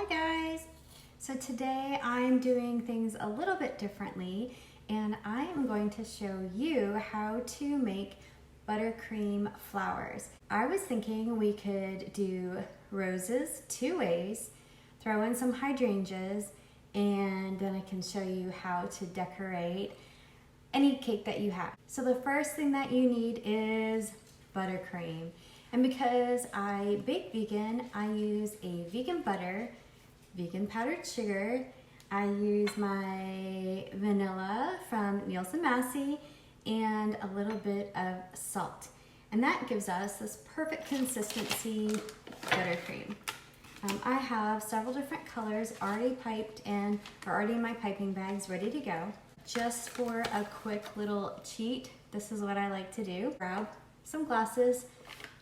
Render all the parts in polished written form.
Hi guys! So today I'm doing things a little bit differently and I am going to show you how to make buttercream flowers. I was thinking we could do roses two ways, throw in some hydrangeas, and then I can show you how to decorate any cake that you have. So the first thing that you need is buttercream. And because I bake vegan, I use a vegan butter, vegan powdered sugar. I use my vanilla from Nielsen Massey and a little bit of salt. And that gives us this perfect consistency buttercream. I have several different colors already piped in, or already in my piping bags ready to go. Just for a quick little cheat, this is what I like to do. Grab some glasses.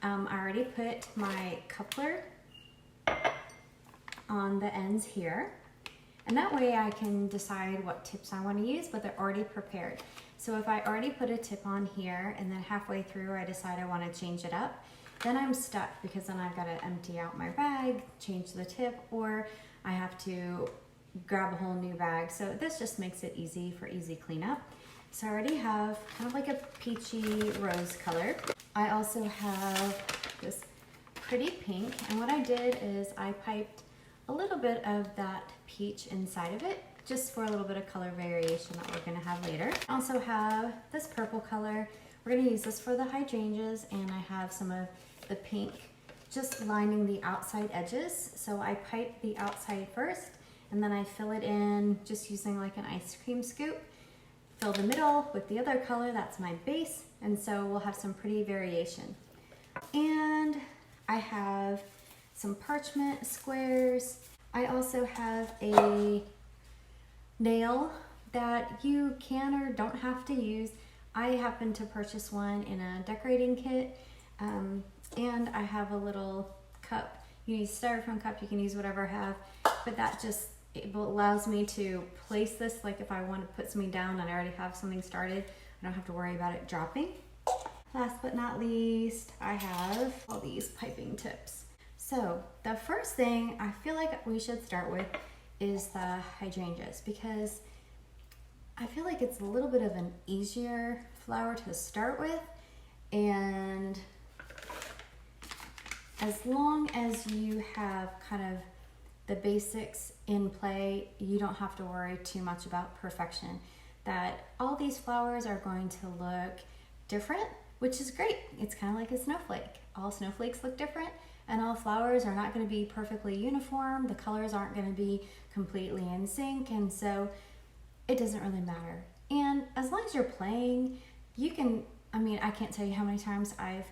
I already put my coupler on the ends here, and that way I can decide what tips I want to use, but they're already prepared. So if I already put a tip on here and then halfway through I decide I want to change it up, then I'm stuck because then I've got to empty out my bag, change the tip, or I have to grab a whole new bag. So this just makes it easy for easy cleanup. So I already have kind of like a peachy rose color. I also have this pretty pink, and what I did is I piped a little bit of that peach inside of it, just for a little bit of color variation that we're gonna have later. I also have this purple color. We're gonna use this for the hydrangeas, and I have some of the pink just lining the outside edges. So I pipe the outside first, and then I fill it in just using like an ice cream scoop. Fill the middle with the other color, that's my base, and so we'll have some pretty variation. And I have some parchment squares. I also have a nail that you can or don't have to use. I happen to purchase one in a decorating kit, and I have a little cup. You can use a styrofoam cup, you can use whatever I have, but that just it allows me to place this, like if I want to put something down and I already have something started, I don't have to worry about it dropping. Last but not least, I have all these piping tips. So the first thing I feel like we should start with is the hydrangeas, because I feel like it's a little bit of an easier flower to start with, and as long as you have kind of the basics in play, you don't have to worry too much about perfection. That all these flowers are going to look different, which is great. It's kind of like a snowflake. All snowflakes look different, and all flowers are not going to be perfectly uniform. The colors aren't going to be completely in sync, and so it doesn't really matter. And as long as you're playing, you can, I mean, I can't tell you how many times I've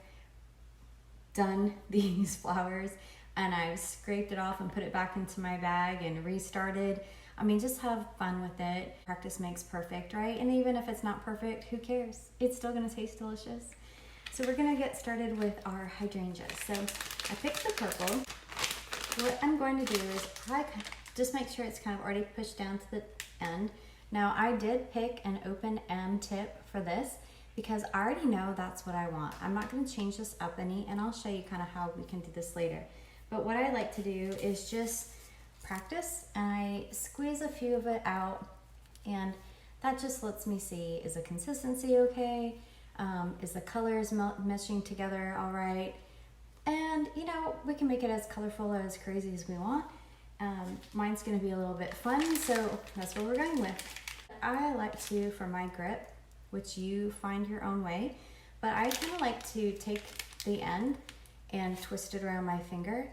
done these flowers and I've scraped it off and put it back into my bag and restarted. I mean, just have fun with it. Practice makes perfect, right? And even if it's not perfect, who cares? It's still gonna taste delicious. So we're gonna get started with our hydrangeas. So I picked the purple. What I'm going to do is I just make sure it's kind of already pushed down to the end. Now I did pick an open M tip for this because I already know that's what I want. I'm not gonna change this up any, and I'll show you kind of how we can do this later. But what I like to do is just practice, and I squeeze a few of it out, and that just lets me see, is the consistency okay? Is the colors meshing together all right? And you know, we can make it as colorful or as crazy as we want. Mine's gonna be a little bit fun, so that's what we're going with. I like to, for my grip, which you find your own way, but I kind of like to take the end and twist it around my finger,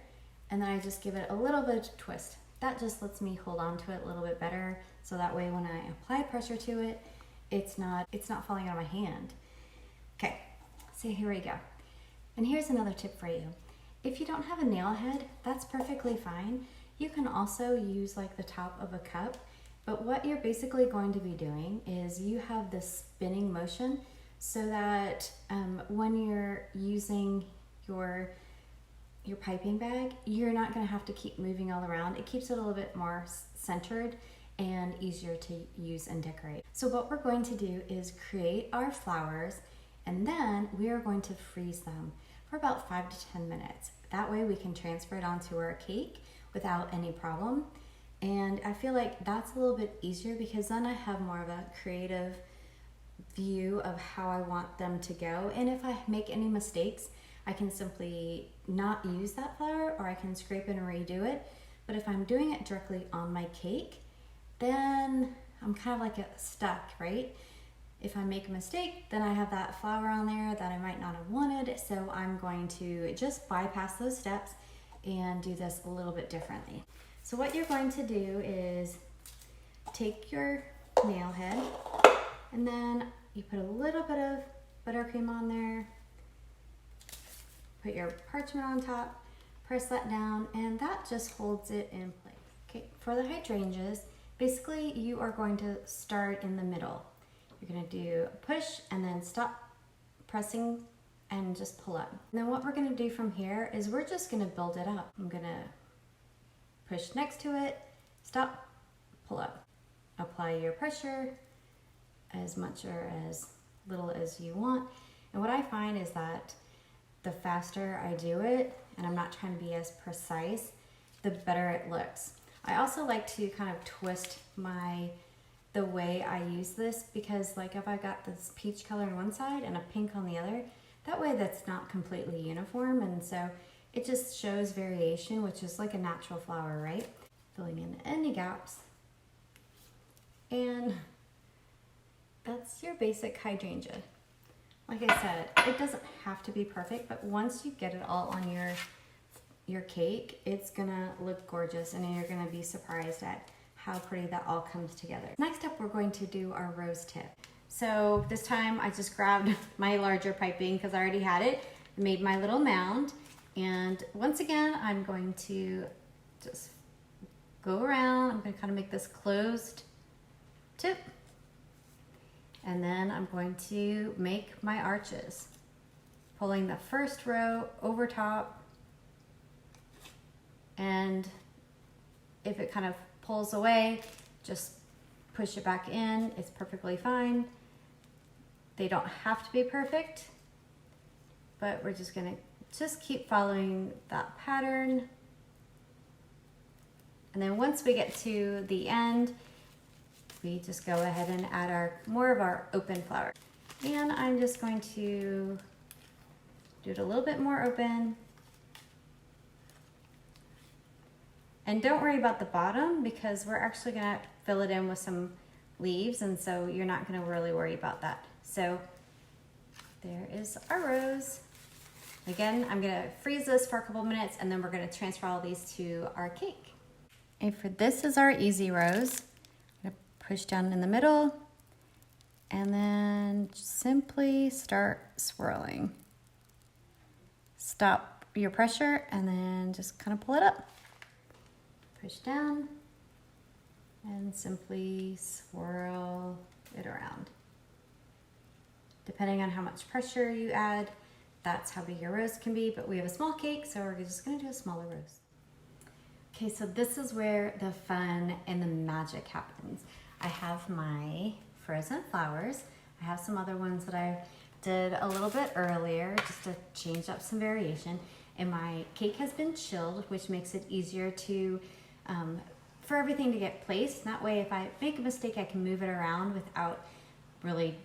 and then I just give it a little bit of twist. That just lets me hold on to it a little bit better, so that way when I apply pressure to it, it's not falling out of my hand. Okay, so here we go. And here's another tip for you. If you don't have a nail head, that's perfectly fine. You can also use like the top of a cup, but what you're basically going to be doing is you have this spinning motion so that when you're using your piping bag, you're not going to have to keep moving all around. It keeps it a little bit more centered and easier to use and decorate. So what we're going to do is create our flowers, and then we are going to freeze them for about 5 to 10 minutes. That way we can transfer it onto our cake without any problem. And I feel like that's a little bit easier because then I have more of a creative view of how I want them to go. And if I make any mistakes, I can simply not use that flour, or I can scrape it and redo it. But if I'm doing it directly on my cake, then I'm kind of like stuck, right? If I make a mistake, then I have that flour on there that I might not have wanted. So I'm going to just bypass those steps and do this a little bit differently. So what you're going to do is take your nail head, and then you put a little bit of buttercream on there, put your parchment on top, press that down, and that just holds it in place. Okay, for the hydrangeas, basically you are going to start in the middle. You're gonna do a push and then stop pressing and just pull up. And then what we're gonna do from here is we're just gonna build it up. I'm gonna push next to it, stop, pull up. Apply your pressure as much or as little as you want. And what I find is that the faster I do it, and I'm not trying to be as precise, the better it looks. I also like to kind of twist the way I use this, because like if I got this peach color on one side and a pink on the other, that way that's not completely uniform, and so it just shows variation, which is like a natural flower, right? Filling in any gaps. And that's your basic hydrangea. Like I said, it doesn't have to be perfect, but once you get it all on your cake, it's gonna look gorgeous, and you're gonna be surprised at how pretty that all comes together. Next up, we're going to do our rose tip. So this time I just grabbed my larger piping because I already had it, made my little mound, and once again, I'm going to just go around. I'm gonna kind of make this closed tip, and then I'm going to make my arches, pulling the first row over top, and if it kind of pulls away, just push it back in. It's perfectly fine. They don't have to be perfect, but we're just gonna keep following that pattern. And then once we get to the end, we just go ahead and add more of our open flower. And I'm just going to do it a little bit more open. And don't worry about the bottom, because we're actually gonna fill it in with some leaves, and so you're not gonna really worry about that. So there is our rose. Again, I'm gonna freeze this for a couple minutes, and then we're gonna transfer all these to our cake. And for this is our easy rose. I'm gonna push down in the middle, and then simply start swirling. Stop your pressure, and then just kind of pull it up. Push down and simply swirl it around. Depending on how much pressure you add, that's how big your rose can be, but we have a small cake, so we're just gonna do a smaller rose. Okay, so this is where the fun and the magic happens. I have my frozen flowers. I have some other ones that I did a little bit earlier just to change up some variation. And my cake has been chilled, which makes it easier for everything to get placed. That way, if I make a mistake, I can move it around without really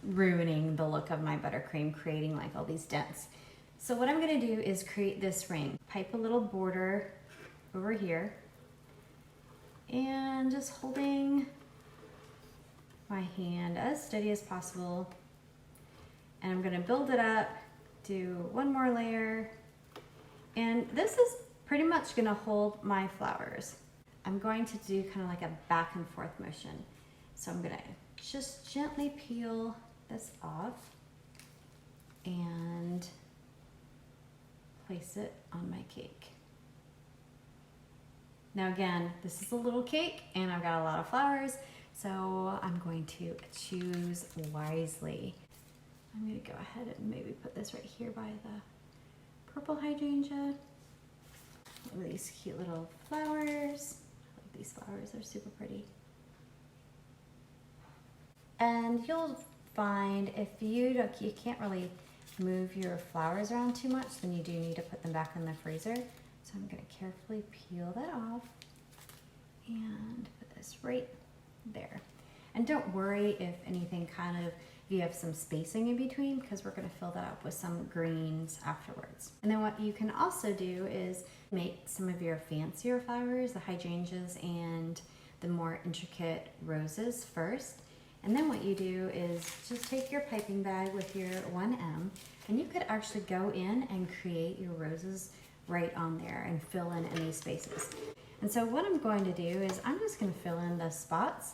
ruining the look of my buttercream, creating like all these dents. So what I'm gonna do is create this ring. Pipe a little border over here, and just holding my hand as steady as possible. And I'm gonna build it up, do one more layer, and this is pretty much gonna hold my flowers. I'm going to do kind of like a back and forth motion. So I'm gonna just gently peel this off and place it on my cake. Now again, this is a little cake and I've got a lot of flowers, so I'm going to choose wisely. I'm gonna go ahead and maybe put this right here by the purple hydrangea. Look at these cute little flowers. I like these flowers, they're super pretty. And you'll find if you can't really move your flowers around too much, then you do need to put them back in the freezer. So I'm gonna carefully peel that off and put this right there. And don't worry if anything if you have some spacing in between, because we're gonna fill that up with some greens afterwards. And then what you can also do is make some of your fancier flowers, the hydrangeas and the more intricate roses first. And then what you do is just take your piping bag with your 1M, and you could actually go in and create your roses right on there and fill in any spaces. And so what I'm going to do is I'm just going to fill in the spots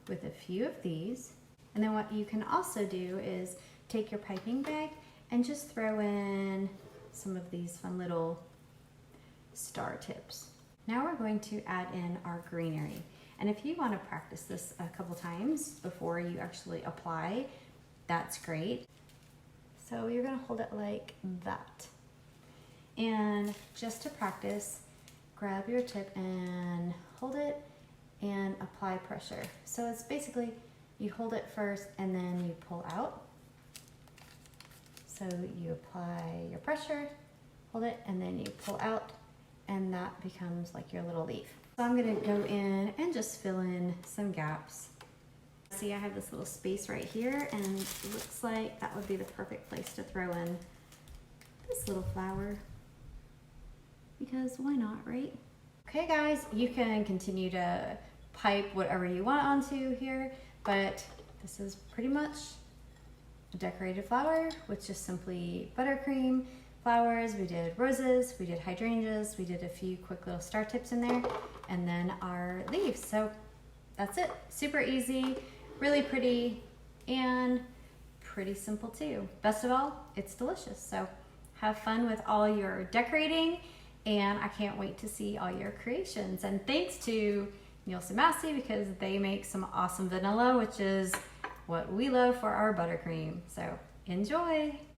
with a few of these. And then what you can also do is take your piping bag and just throw in some of these fun little star tips. Now we're going to add in our greenery. And if you want to practice this a couple times before you actually apply, that's great. So you're going to hold it like that. And just to practice, grab your tip and hold it and apply pressure. So it's basically you hold it first and then you pull out. So you apply your pressure, hold it, and then you pull out, and that becomes like your little leaf. So I'm gonna go in and just fill in some gaps. See, I have this little space right here, and it looks like that would be the perfect place to throw in this little flower, because why not, right? Okay guys, you can continue to pipe whatever you want onto here, but this is pretty much a decorated flower with just simply buttercream flowers. We did roses, we did hydrangeas, we did a few quick little star tips in there, and then our leaves. So that's it. Super easy, really pretty, and pretty simple too. Best of all, it's delicious. So have fun with all your decorating, and I can't wait to see all your creations. And thanks to Nielsen Massey, because they make some awesome vanilla, which is what we love for our buttercream. So enjoy.